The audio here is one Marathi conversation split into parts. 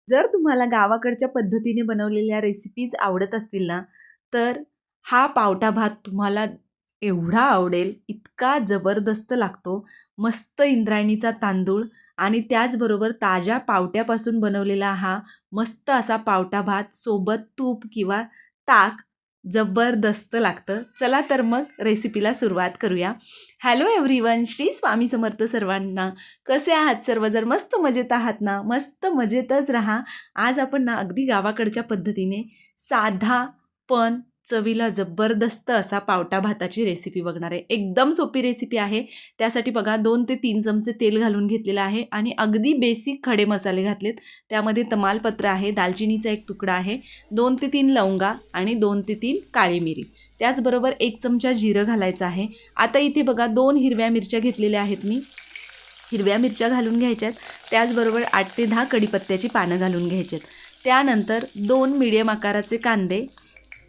जर तुम्हाला गावाकडच्या पद्धतीने बनवलेल्या रेसिपीज आवडत असतील ना, तर हा पावटा भात तुम्हाला एवढा आवडेल, इतका जबरदस्त लागतो. मस्त इंद्रायणीचा तांदूळ आणि त्याचबरोबर ताज्या पावट्यापासून बनवलेला हा मस्त असा पावटा भात सोबत तूप किंवा ताक जबरदस्त लागतं. चला तर मग रेसिपीला सुरुवात करूया. हॅलो एव्हरीवन, श्री स्वामी समर्थ सर्वांना. कसे आहात सर्व? जर मस्त मजेत आहात ना, मस्त मजेतच राहा. आज आपण ना अगदी गावाकडच्या पद्धतीने साधा पण चवीला जबरदस्त असा पावटा भाताची रेसिपी बघणार आहे. एकदम सोपी रेसिपी आहे. त्यासाठी बघा 2 ते 3 चमचे तेल घालून घेतलेलं आहे आणि अगदी बेसिक खडे मसाले घातलेत. त्यामध्ये तमालपत्र आहे, दालचिनीचा एक तुकडा आहे, 2 ते 3 लवंगा आणि 2 ते 3 काळी मिरी. त्याचबरोबर 1 चमचा जिरं घालायचं आहे. आता इथे बघा 2 हिरव्या मिरच्या घेतलेल्या आहेत मी. हिरव्या मिरच्या घालून घ्यायच्यात. त्याचबरोबर 8 ते 10 कढीपत्त्याची पानं घालून घ्यायच्यात. त्यानंतर 2 मीडियम आकाराचे कांदे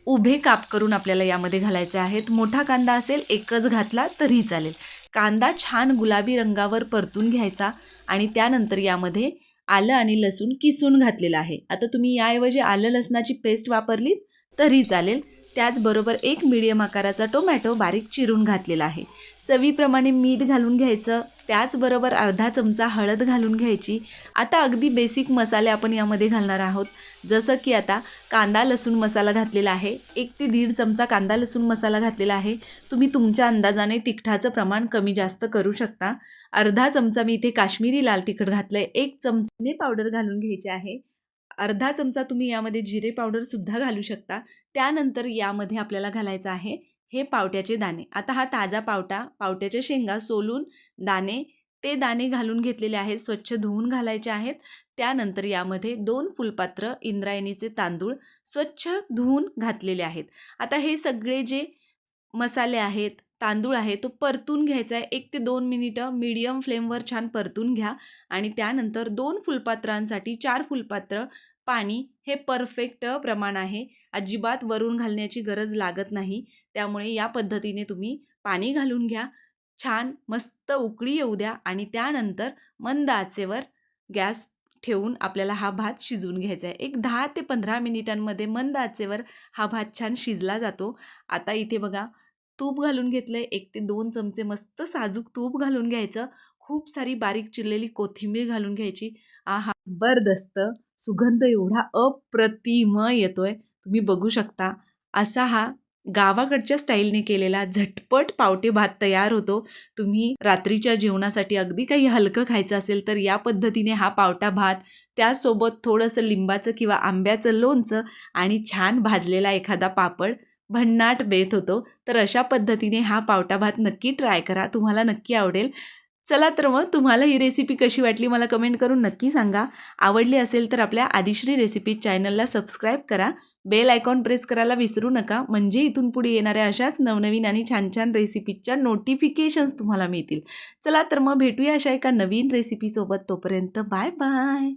उभे काप करून आपल्याला यामध्ये घालायचे आहेत. मोठा कांदा असेल एकच घातला तरी चालेल. कांदा छान गुलाबी रंगावर परतून घ्यायचा आणि त्यानंतर यामध्ये आलं आणि लसूण किसून घातलेलं आहे. आता तुम्ही याऐवजी आलं लसणाची पेस्ट वापरली तरी चालेल. त्याचबरोबर 1 मीडियम आकाराचा टोमॅटो बारीक चिरून घातलेला आहे. चवीप्रमाणे मीठ घालून घ्यायचं. त्याचबरोबर अर्धा चमचा हळद घालून घ्यायची. आता अगदी बेसिक मसाले आपण यामध्ये घालणार आहोत. जसं की आता कांदा लसूण मसाला घातलेला आहे. 1 ते 1.5 चमचा कांदा लसूण मसाला घातलेला आहे. तुम्ही तुमच्या अंदाजाने तिखटाचं प्रमाण कमी जास्त करू शकता. अर्धा चमचा मी इथे काश्मीरी लाल तिखट घातलं आहे. 1 चमचा धने पावडर घालून घ्यायचे आहे. अर्धा चमचा तुम्ही यामध्ये जिरे पावडरसुद्धा घालू शकता. त्यानंतर यामध्ये आपल्याला घालायचं आहे हे पावट्याचे दाणे. आता हा ताजा पावट्याच्या शेंगा सोलून ते दाणे घालून घेतलेले आहेत. स्वच्छ धुवून घालायचे आहेत. त्यानंतर यामध्ये 2 फुलपात्र इंद्रायणीचे तांदूळ स्वच्छ धुवून घातलेले आहेत. आता हे सगळे जे मसाले आहेत, तांदूळ आहे तो परतून घ्यायचा आहे. 1 ते 2 मिनिटं मीडियम फ्लेमवर छान परतून घ्या आणि त्यानंतर 2 फुलपात्रांसाठी 4 फुलपात्र पाणी हे परफेक्ट प्रमाण आहे. अजिबात वरून घालण्याची गरज लागत नाही. त्यामुळे या पद्धतीने तुम्ही पाणी घालून घ्या. छान मस्त उकळी येऊ द्या आणि त्यानंतर मंद आचेवर गॅस ठेवून आपल्याला हा भात शिजवून घ्यायचा आहे. एक 10 ते 15 मिनिटांमध्ये मंद आचेवर हा भात छान शिजला जातो. आता इथे बघा तूप घालून घेतलं आहे. 1 ते 2 चमचे मस्त साजूक तूप घालून घ्यायचं. खूप सारी बारीक चिरलेली कोथिंबीर घालून घ्यायची. आहा, जबरदस्त सुगंध एवढा अप्रतिम येतोय, तुम्ही बघू शकता. असा हा गावाकडच्या स्टाईलने केलेला झटपट पावटे भात तयार होतो. तुम्ही रात्रीच्या जेवणासाठी अगदी काही हलकं खायचं असेल तर या पद्धतीने हा पावटा भात, त्यासोबत थोडंसं लिंबाचं किंवा आंब्याचं लोणचं आणि छान भाजलेला एखादा पापड भन्नाट बेत होतो. तर अशा पद्धतीने हा पावटा भात नक्की ट्राय करा, तुम्हाला नक्की आवडेल. चला तर मग तुम्हाला ही रेसिपी कशी वाटली मला कमेंट करून नक्की सांगा. आवडली असेल तर आपल्या आदिश्री रेसिपी चॅनलला सबस्क्राईब करा. बेल आयकॉन प्रेस करायला विसरू नका, म्हणजे इथून पुढे येणाऱ्या अशाच नवनवीन आणि छान छान रेसिपीच्या नोटिफिकेशन्स तुम्हाला मिळतील. चला तर मग भेटूया अशा एका नवीन रेसिपीसोबत. तोपर्यंत बाय बाय.